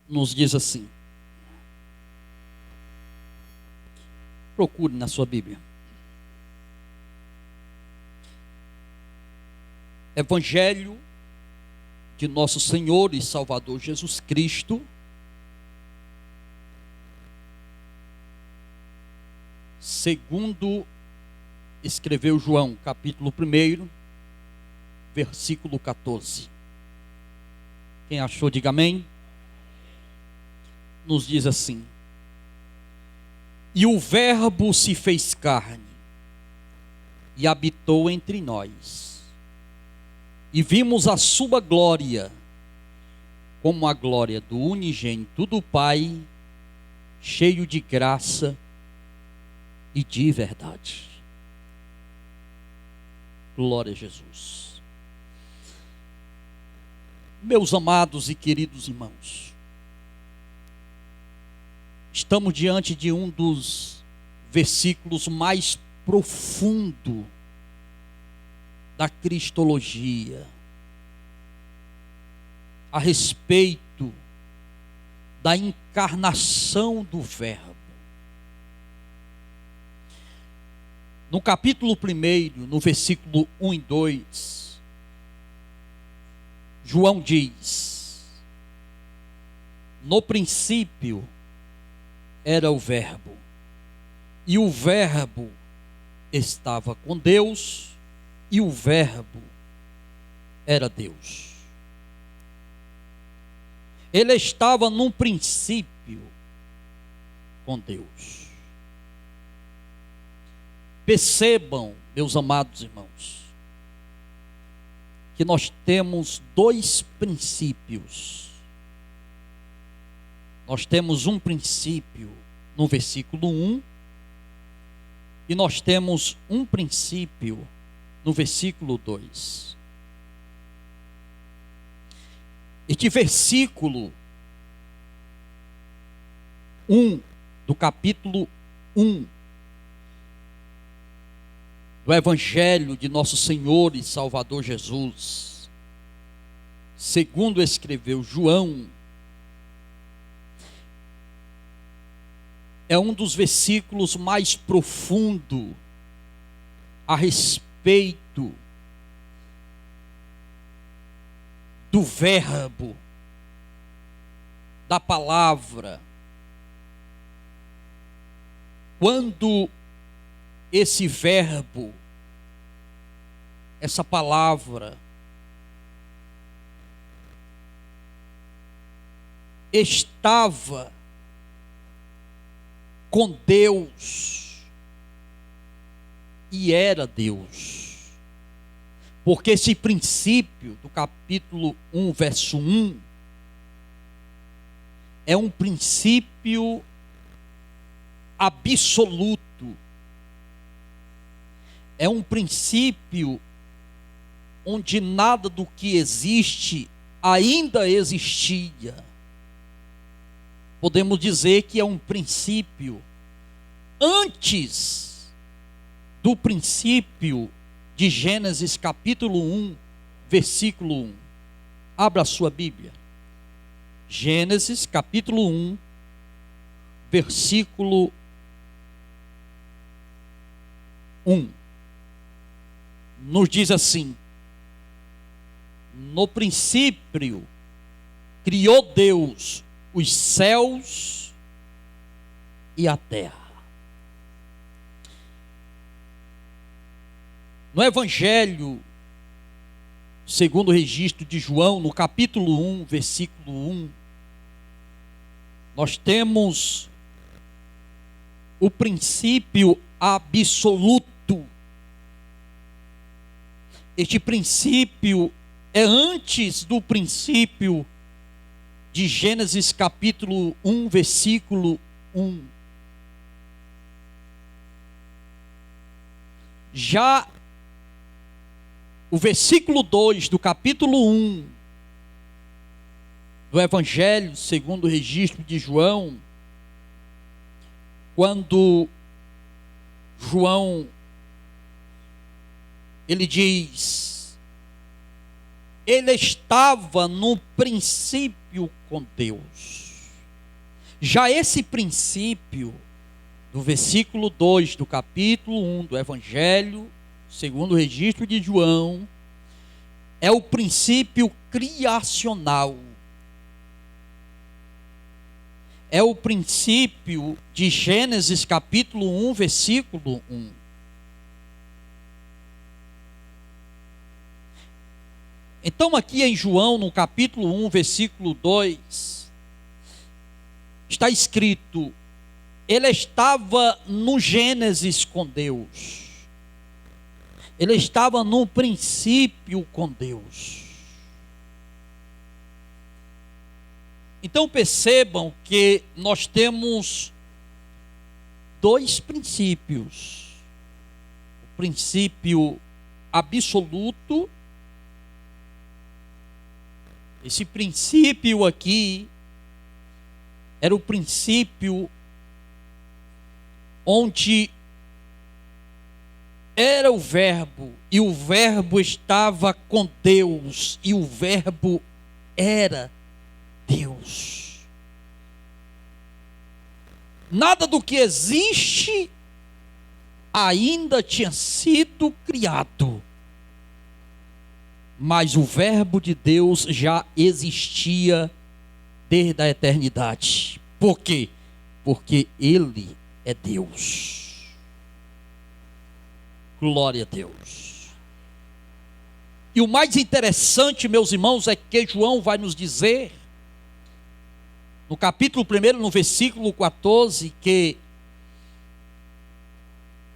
nos diz assim. Procure na sua Bíblia. Evangelho de nosso Senhor e Salvador Jesus Cristo, segundo escreveu João, capítulo 1, versículo 14. Quem achou, diga amém. Nos diz assim: e o Verbo se fez carne e habitou entre nós, e vimos a sua glória, como a glória do unigênito do Pai, cheio de graça e de verdade. Glória a Jesus. Meus amados e queridos irmãos, estamos diante de um dos versículos mais profundos da cristologia, a respeito da encarnação do Verbo. No capítulo 1, no versículo 1 e 2, João diz: no princípio era o Verbo, e o Verbo estava com Deus, e o Verbo era Deus. Ele estava num princípio com Deus. Percebam, meus amados irmãos, que nós temos dois princípios. Nós temos um princípio no versículo 1 e nós temos um princípio no versículo 2. Este versículo 1 do capítulo 1 do Evangelho de nosso Senhor e Salvador Jesus, segundo escreveu João, é um dos versículos mais profundos a respeito do Verbo, da palavra. Quando esse Verbo, essa palavra, estava com Deus e era Deus, porque esse princípio do capítulo 1, verso 1, é um princípio absoluto, é um princípio onde nada do que existe ainda existia. Podemos dizer que é um princípio antes do princípio de Gênesis capítulo 1, versículo 1. Abra a sua Bíblia. Gênesis capítulo 1, versículo 1. Nos diz assim: no princípio criou Deus os céus e a terra. No Evangelho, segundo o registro de João, no capítulo 1, versículo 1, nós temos o princípio absoluto. Este princípio é antes do princípio de Gênesis capítulo 1, versículo 1. Já o versículo 2 do capítulo 1 do Evangelho, segundo o registro de João, quando João, ele diz: ele estava no princípio com Deus. Já esse princípio, do versículo 2 do capítulo 1 do Evangelho, segundo o registro de João, é o princípio criacional. É o princípio de Gênesis capítulo 1, versículo 1. Então aqui em João, no capítulo 1, versículo 2, está escrito: ele estava no Gênesis com Deus. Ele estava no princípio com Deus. Então percebam que nós temos dois princípios. O princípio absoluto. Esse princípio aqui era o princípio onde era o Verbo, e o Verbo estava com Deus, e o Verbo era Deus. Nada do que existe ainda tinha sido criado, mas o Verbo de Deus já existia desde a eternidade. Por quê? Porque Ele é Deus. Glória a Deus. E o mais interessante, meus irmãos, é que João vai nos dizer, no capítulo 1, no versículo 14, que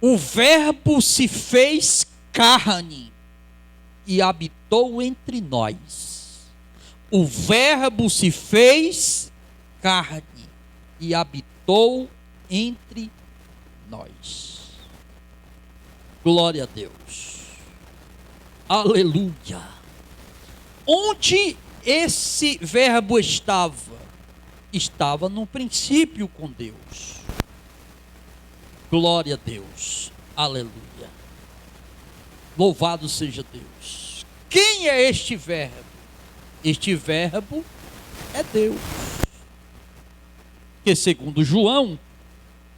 o Verbo se fez carne e habitou entre nós. O Verbo se fez carne e habitou entre nós. Glória a Deus. Aleluia. Onde esse Verbo estava? Estava no princípio com Deus. Glória a Deus. Aleluia. Louvado seja Deus. Quem é este Verbo? Este Verbo é Deus. Que segundo João,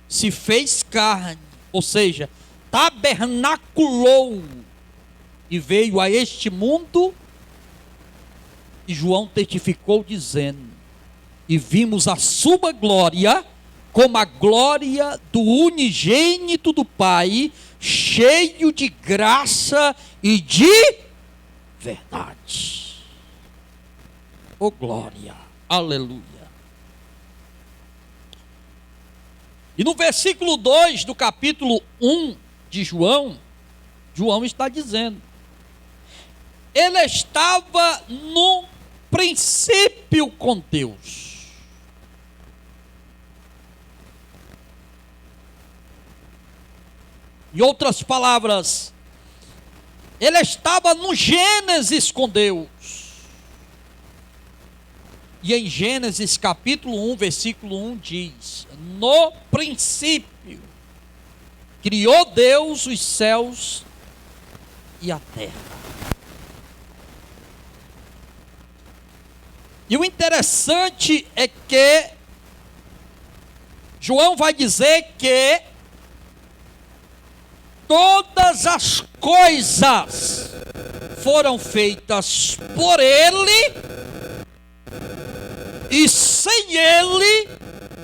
se fez carne, ou seja, tabernaculou e veio a este mundo. E João testificou dizendo: e vimos a sua glória, como a glória do unigênito do Pai, cheio de graça e de verdade. Oh glória, aleluia. E no versículo 2 do capítulo 1 de João, João está dizendo: ele estava no princípio com Deus. Em outras palavras, ele estava no Gênesis com Deus. E em Gênesis capítulo 1, versículo 1 diz: no princípio criou Deus os céus e a terra. E o interessante é que João vai dizer que todas as coisas foram feitas por Ele, e sem Ele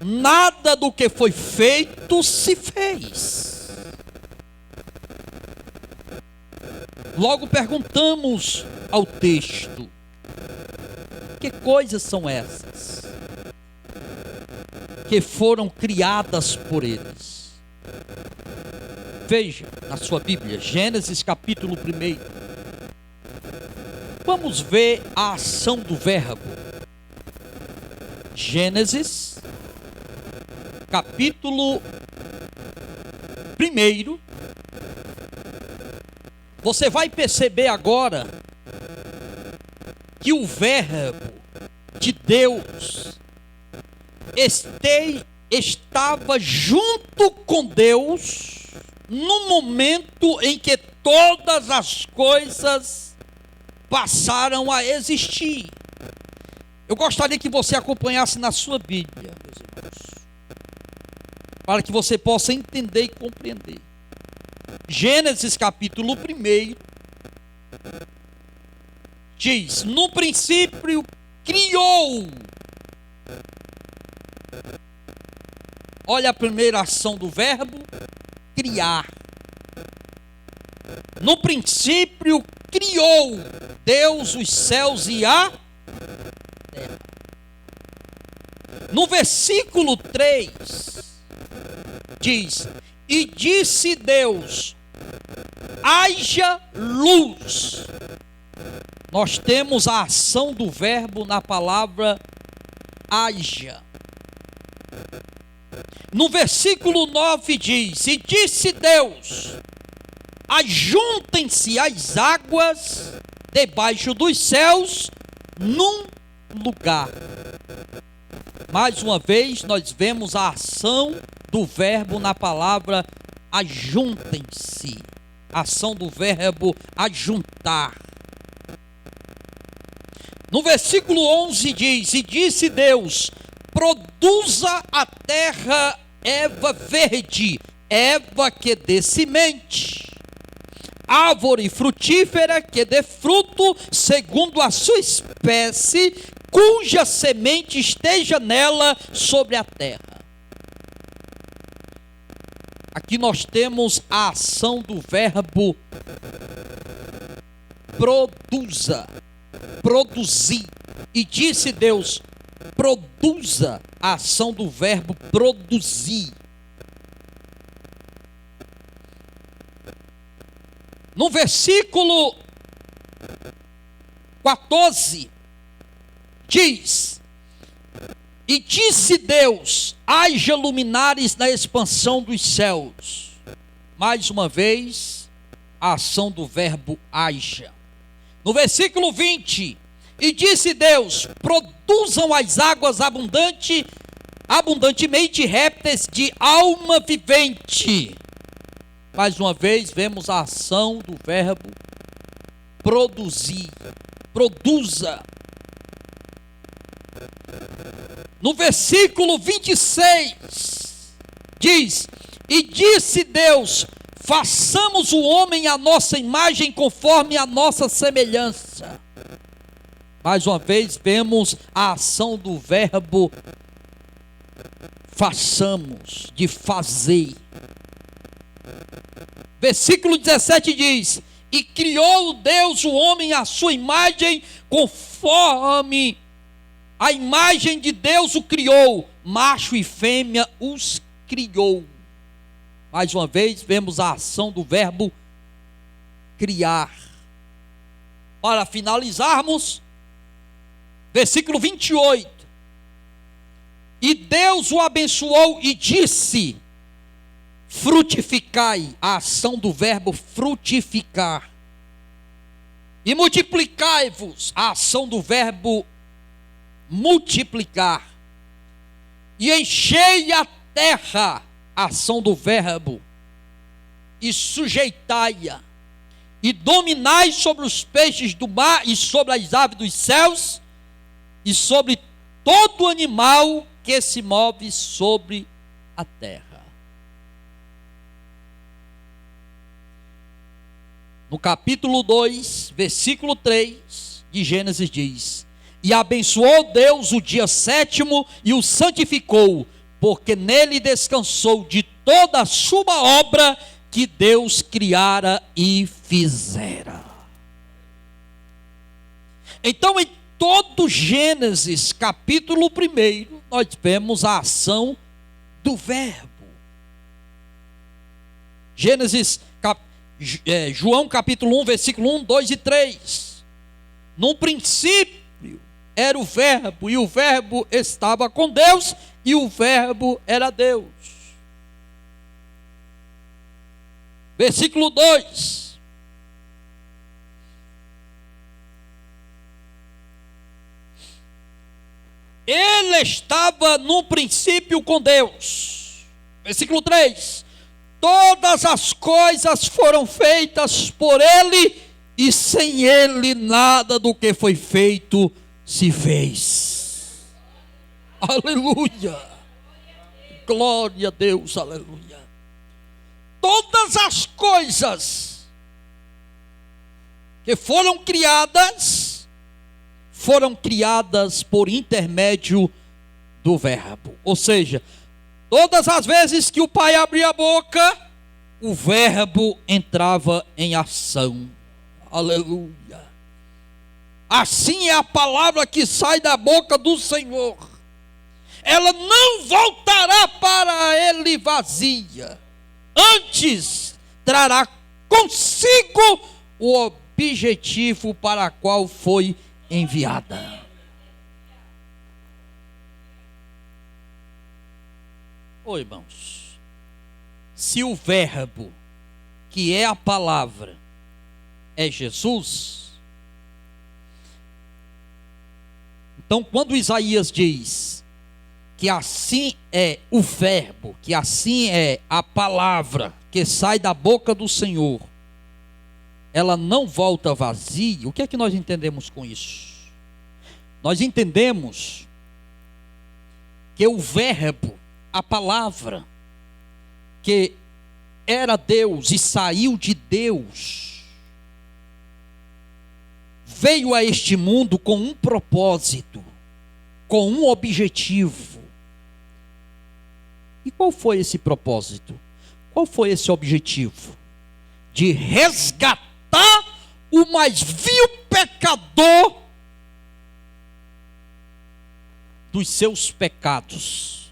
nada do que foi feito se fez. Logo perguntamos ao texto: que coisas são essas que foram criadas por eles? Veja na sua Bíblia, Gênesis capítulo 1. Vamos ver a ação do Verbo. Gênesis capítulo 1. Você vai perceber agora que o Verbo de Deus estava junto com Deus no momento em que todas as coisas passaram a existir. Eu gostaria que você acompanhasse na sua Bíblia, meus irmãos. para que você possa entender e compreender. Gênesis capítulo 1 diz: no princípio criou. Olha a primeira ação do verbo, criar. No princípio criou Deus os céus e a terra. No versículo 3 diz: e disse Deus, haja luz. Nós temos a ação do verbo na palavra haja. No versículo 9 diz: e disse Deus, ajuntem-se as águas debaixo dos céus num lugar. Mais uma vez nós vemos a ação do verbo na palavra ajuntem-se. Ação do verbo ajuntar. No versículo 11 diz: e disse Deus, produza a terra erva verde, erva que dê semente, árvore frutífera que dê fruto segundo a sua espécie, cuja semente esteja nela sobre a terra. Aqui nós temos a ação do verbo produza, produzir. E disse Deus, produza, a ação do verbo produzir. No versículo 14 diz: e disse Deus, haja luminares na expansão dos céus. Mais uma vez, a ação do verbo haja. No versículo 20, e disse Deus, produzam as águas abundantemente répteis de alma vivente. Mais uma vez, vemos a ação do verbo produzir, produza. No versículo 26, diz, e disse Deus, façamos o homem à nossa imagem, conforme a nossa semelhança. Mais uma vez, vemos a ação do verbo façamos, de fazer. Versículo 17 diz, e criou Deus o homem à sua imagem, conforme a imagem de Deus o criou, macho e fêmea os criou. Mais uma vez, vemos a ação do verbo criar. Para finalizarmos, versículo 28. E Deus o abençoou e disse, frutificai, a ação do verbo frutificar. E multiplicai-vos, a ação do verbo multiplicar. E enchei a terra, a ação do verbo, e sujeitai-a. E dominai sobre os peixes do mar, e sobre as aves dos céus, e sobre todo animal que se move sobre a terra. No capítulo 2, versículo 3 de Gênesis diz, e abençoou Deus o dia sétimo e o santificou, porque nele descansou de toda a sua obra que Deus criara e fizera. Então, em todo Gênesis, capítulo 1, nós vemos a ação do verbo. João capítulo 1, versículo 1, 2 e 3. No princípio era o verbo, e o verbo estava com Deus, e o verbo era Deus. Versículo 2. Ele estava no princípio com Deus. Versículo 3. Todas as coisas foram feitas por ele, e sem ele nada do que foi feito se fez. Aleluia! glória a Deus, aleluia. Todas as coisas que foram criadas por intermédio do Verbo. Ou seja, todas as vezes que o Pai abria a boca, o Verbo entrava em ação. Aleluia. Assim é a palavra que sai da boca do Senhor. Ela não voltará para ele vazia. Antes, trará consigo o objetivo para o qual foi enviada. Oi, irmãos. Se o Verbo, que é a palavra, é Jesus, então quando Isaías diz que assim é o Verbo, que assim é a palavra que sai da boca do Senhor, ela não volta vazia, o que é que nós entendemos com isso? Nós entendemos que o Verbo, a palavra, que era Deus e saiu de Deus, veio a este mundo com um propósito, com um objetivo. E qual foi esse propósito? Qual foi esse objetivo? De resgatar o mais vil pecador dos seus pecados,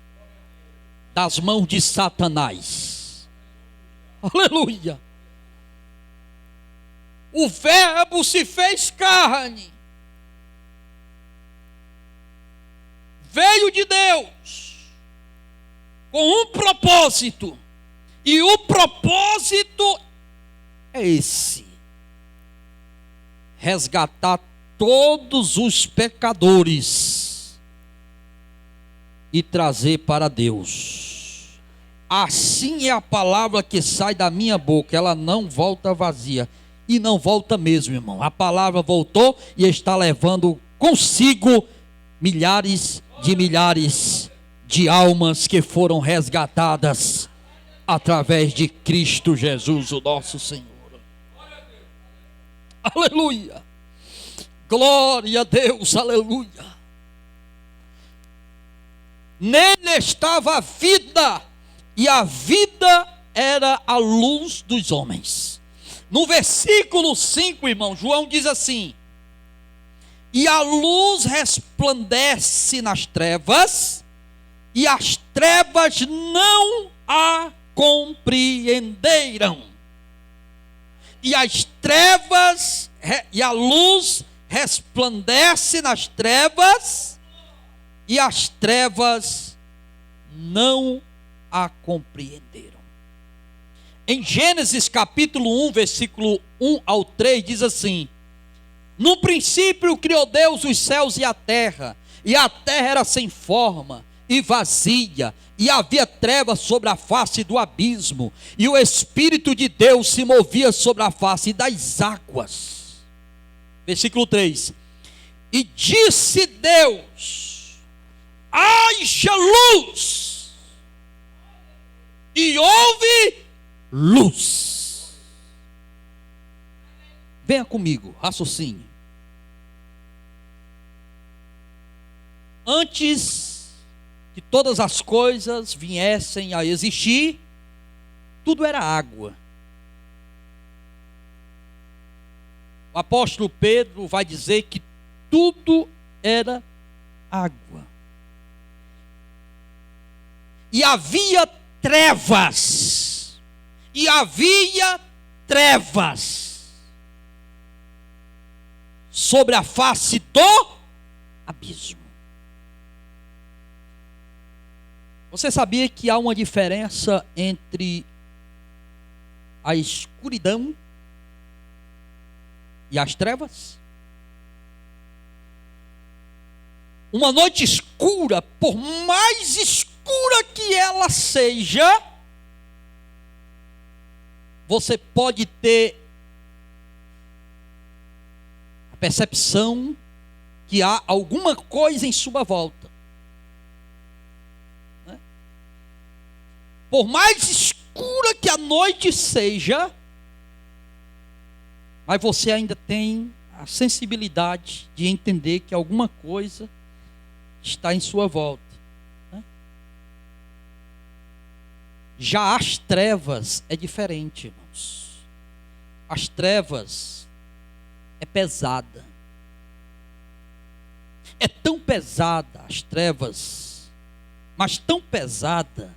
das mãos de Satanás. Aleluia. O Verbo se fez carne, veio de Deus com um propósito, e o propósito é esse: resgatar todos os pecadores e trazer para Deus. Assim é a palavra que sai da minha boca, ela não volta vazia. E não volta mesmo, irmão. A palavra voltou e está levando consigo milhares de almas que foram resgatadas através de Cristo Jesus, o nosso Senhor. Aleluia. Glória a Deus, aleluia. Nele estava a vida, e a vida era a luz dos homens. No versículo 5, irmão, João diz assim: e a luz resplandece nas trevas, e as trevas não a compreenderam. E a luz resplandece nas trevas, e as trevas não a compreenderam. Em Gênesis capítulo 1, versículo 1 ao 3, diz assim: no princípio criou Deus os céus e a terra era sem forma e vazia, e havia trevas sobre a face do abismo, e o Espírito de Deus se movia sobre a face das águas. Versículo 3: e disse Deus: haja luz, e houve luz. Venha comigo, raciocínio. Antes que todas as coisas viessem a existir, tudo era água. O apóstolo Pedro vai dizer que tudo era água. E havia trevas. E havia trevas sobre a face do abismo. Você sabia que há uma diferença entre a escuridão e as trevas? Uma noite escura, por mais escura que ela seja, você pode ter a percepção que há alguma coisa em sua volta, né? Por mais escura que a noite seja, mas você ainda tem a sensibilidade de entender que alguma coisa está em sua volta. Já as trevas é diferente, irmãos. As trevas é pesada. É tão pesada as trevas, mas tão pesada,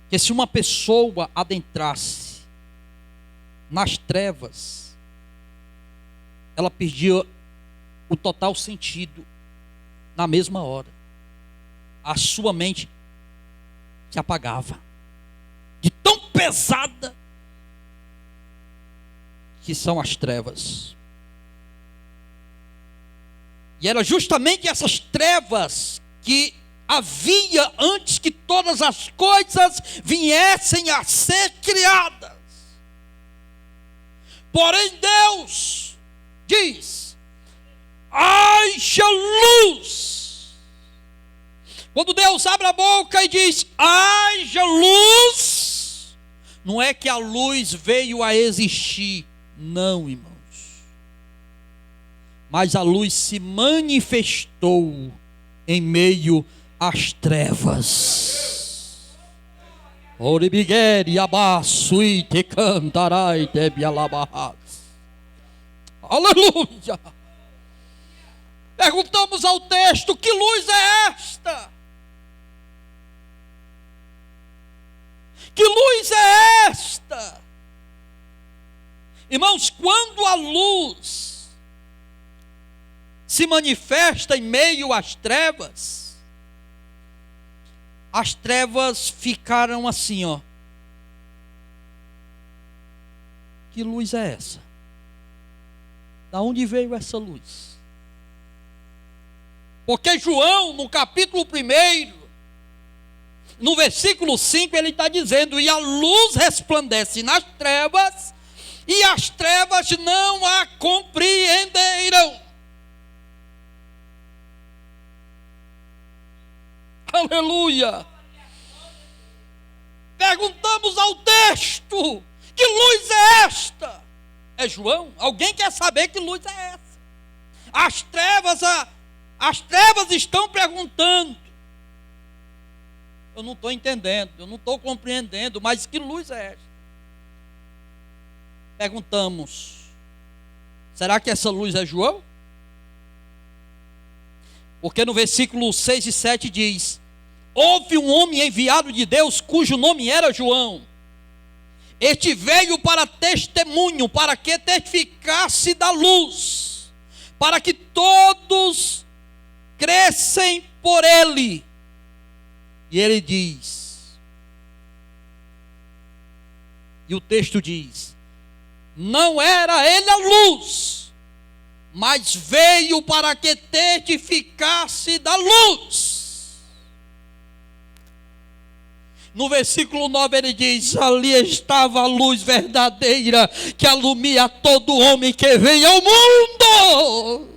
que se uma pessoa adentrasse nas trevas, ela perdia o total sentido na mesma hora. A sua mente se apagava, de tão pesada que são as trevas. E era justamente essas trevas que havia antes que todas as coisas viessem a ser criadas. Porém Deus diz: haja luz. Quando Deus abre a boca e diz haja luz, não é que a luz veio a existir, não, irmãos. Mas a luz se manifestou em meio às trevas. Oribigueri abaço e te cantarai te bialabarras. Aleluia! Perguntamos ao texto: que luz é esta? Que luz é esta? Irmãos, quando a luz se manifesta em meio às trevas, as trevas ficaram assim, ó. Que luz é essa? Da onde veio essa luz? Porque João, no capítulo 1, no versículo 5, ele está dizendo: e a luz resplandece nas trevas, e as trevas não a compreenderam. Aleluia! Perguntamos ao texto: que luz é esta? É João? Alguém quer saber que luz é essa? As trevas estão perguntando. Eu não estou entendendo, eu não estou compreendendo, mas que luz é esta? Perguntamos: será que essa luz é João? Porque no versículo 6 e 7 diz: houve um homem enviado de Deus, cujo nome era João. Este veio para testemunho, para que testificasse da luz, para que todos crescem por ele. E ele diz, e o texto diz: não era ele a luz, mas veio para que testificasse da luz. No versículo 9 ele diz: ali estava a luz verdadeira, que alumia todo homem que vem ao mundo.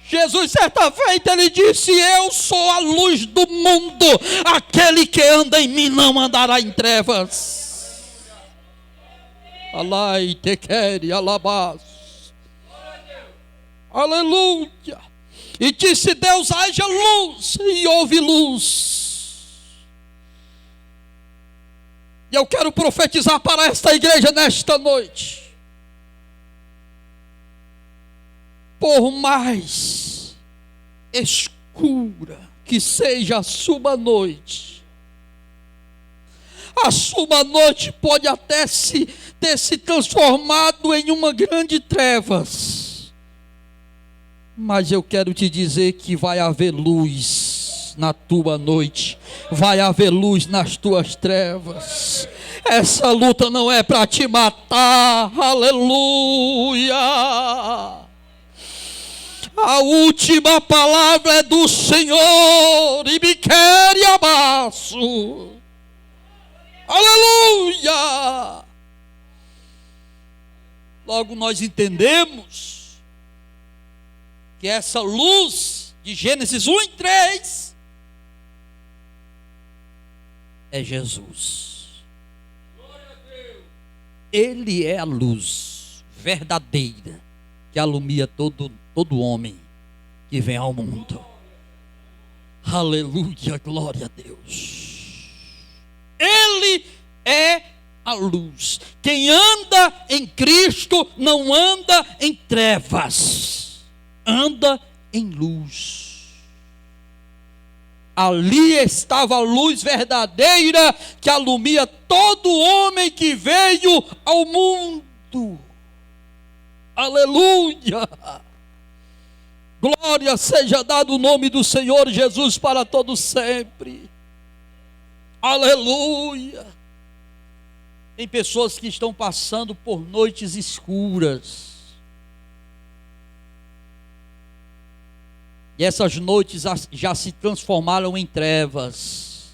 Jesus, certa feita, ele disse: eu sou a luz do mundo, aquele que anda em mim não andará em trevas. Alai te quere alabás. Aleluia. E disse Deus: haja luz, e houve luz. E eu quero profetizar para esta igreja nesta noite: por mais escura que seja a sua noite, a sua noite pode até ter se transformado em uma grande trevas, mas eu quero te dizer que vai haver luz na tua noite, vai haver luz nas tuas trevas. Essa luta não é para te matar, aleluia. A última palavra é do Senhor, e me quer abaço. Aleluia! Logo nós entendemos que essa luz de Gênesis 1:3, é Jesus. Ele é a luz verdadeira que alumia todo homem que vem ao mundo. Aleluia, glória a Deus. Ele é a luz. Quem anda em Cristo não anda em trevas, anda em luz. Ali estava a luz verdadeira que alumia todo homem que veio ao mundo. Aleluia! Glória seja dado o nome do Senhor Jesus para todos sempre. Aleluia! Tem pessoas que estão passando por noites escuras. E essas noites já se transformaram em trevas.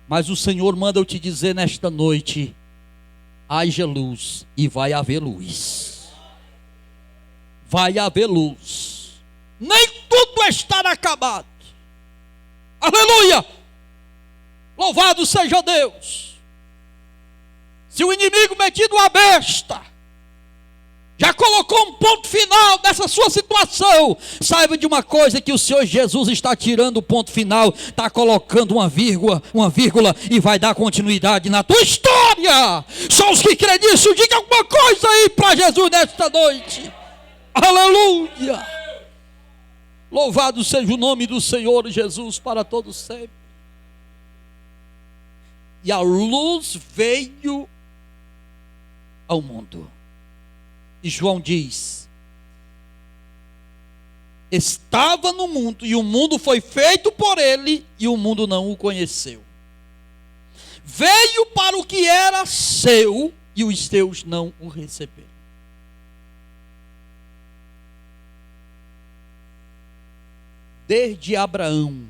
Mas o Senhor manda eu te dizer nesta noite: haja luz e vai haver luz. Vai haver luz. Nem tudo estará acabado. Aleluia! Louvado seja Deus. Se o inimigo metido a besta já colocou um ponto final nessa sua situação, saiba de uma coisa, que o Senhor Jesus está tirando o ponto final, está colocando uma vírgula, e vai dar continuidade na tua história. Só os que creem nisso, diga alguma coisa aí para Jesus nesta noite. Aleluia! Louvado seja o nome do Senhor Jesus para todos sempre. E a luz veio ao mundo. E João diz: estava no mundo, e o mundo foi feito por ele, e o mundo não o conheceu. Veio para o que era seu, e os seus não o receberam. Desde Abraão,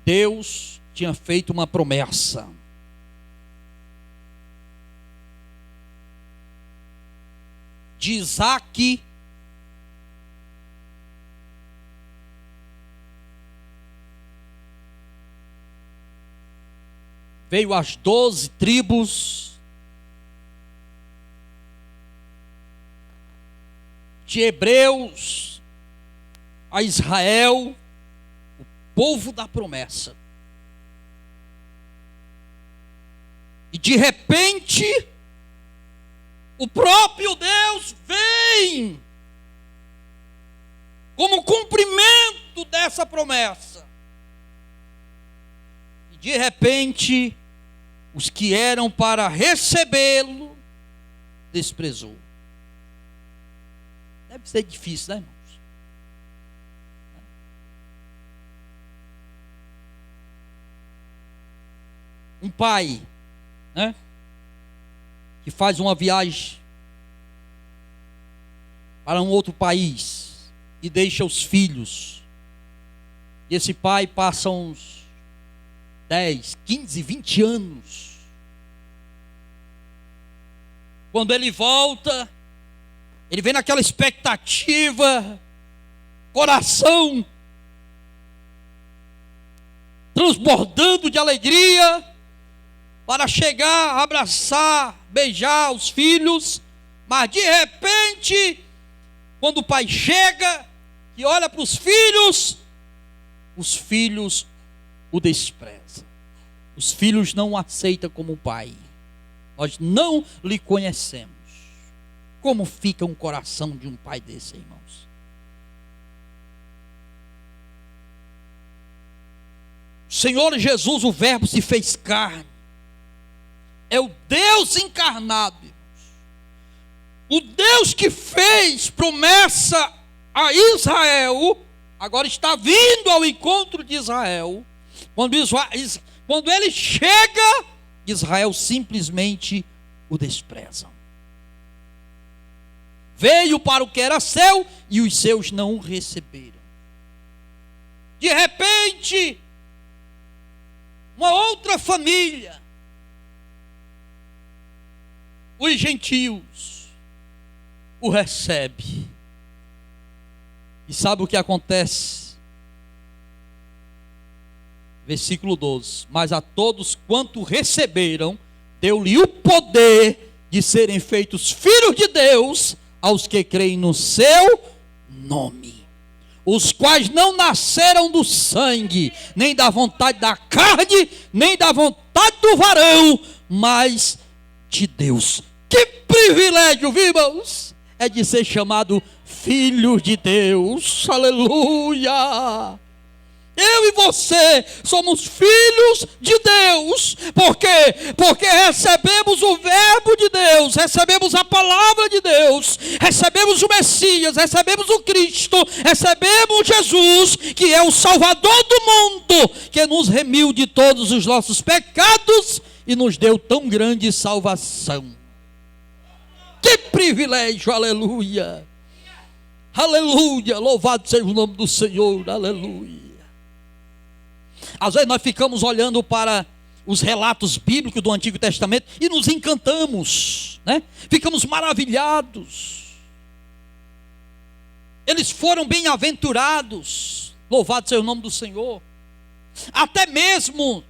Deus tinha feito uma promessa. De Isaque, veio as 12 tribos, de Hebreus a Israel, o povo da promessa. E de repente, o próprio Deus vem como cumprimento dessa promessa. E de repente, os que eram para recebê-lo, desprezou. Deve ser difícil, né, irmãos? Um pai, né, que faz uma viagem para um outro país e deixa os filhos. E esse pai passa uns 10, 15, 20 anos. Quando ele volta, ele vem naquela expectativa, coração transbordando de alegria, para chegar, abraçar, beijar os filhos. Mas de repente, quando o pai chega e olha para os filhos o desprezam. Os filhos não o aceitam como pai. Nós não lhe conhecemos. Como fica um coração de um pai desse, irmãos? O Senhor Jesus, o Verbo, se fez carne. É o Deus encarnado, irmãos. O Deus que fez promessa a Israel, agora está vindo ao encontro de Israel. Quando ele chega, Israel simplesmente o despreza. Veio para o que era seu e os seus não o receberam. De repente, uma outra família, os gentios, o recebe. E sabe o que acontece? Versículo 12: mas a todos quanto receberam, deu-lhe o poder de serem feitos filhos de Deus, aos que creem no seu nome, os quais não nasceram do sangue, nem da vontade da carne, nem da vontade do varão, mas de Deus. Que privilégio, viu, irmãos? É de ser chamado filho de Deus. Aleluia! Eu e você somos filhos de Deus. Por quê? Porque recebemos o verbo de Deus, recebemos a palavra de Deus, recebemos o Messias, recebemos o Cristo, recebemos Jesus, que é o Salvador do mundo, que nos remiu de todos os nossos pecados e nos deu tão grande salvação. Que privilégio, aleluia! Aleluia, louvado seja o nome do Senhor, aleluia. Às vezes nós ficamos olhando para os relatos bíblicos do Antigo Testamento e nos encantamos, né? Ficamos maravilhados. Eles foram bem-aventurados, louvado seja o nome do Senhor. Até mesmo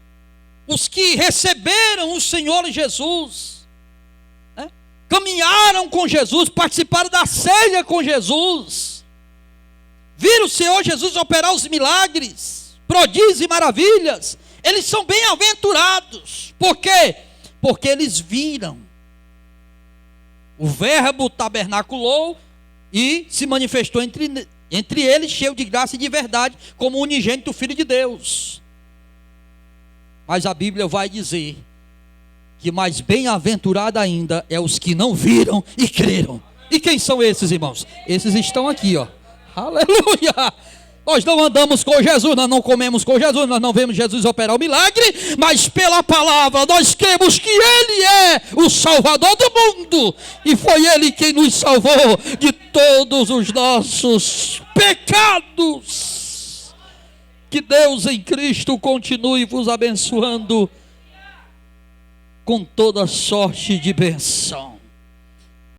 os que receberam o Senhor Jesus, né? Caminharam com Jesus, participaram da ceia com Jesus, viram o Senhor Jesus operar os milagres, prodígios e maravilhas. Eles são bem-aventurados. Por quê? Porque eles viram. O verbo tabernaculou e se manifestou entre eles, cheio de graça e de verdade, como o unigênito Filho de Deus. Mas a Bíblia vai dizer que mais bem-aventurado ainda é os que não viram e creram. E quem são esses, irmãos? Esses estão aqui, ó. Aleluia! Nós não andamos com Jesus, nós não comemos com Jesus, nós não vemos Jesus operar o milagre, mas pela palavra nós cremos que Ele é o Salvador do mundo, e foi Ele quem nos salvou de todos os nossos pecados. Que Deus em Cristo continue vos abençoando com toda sorte de bênção.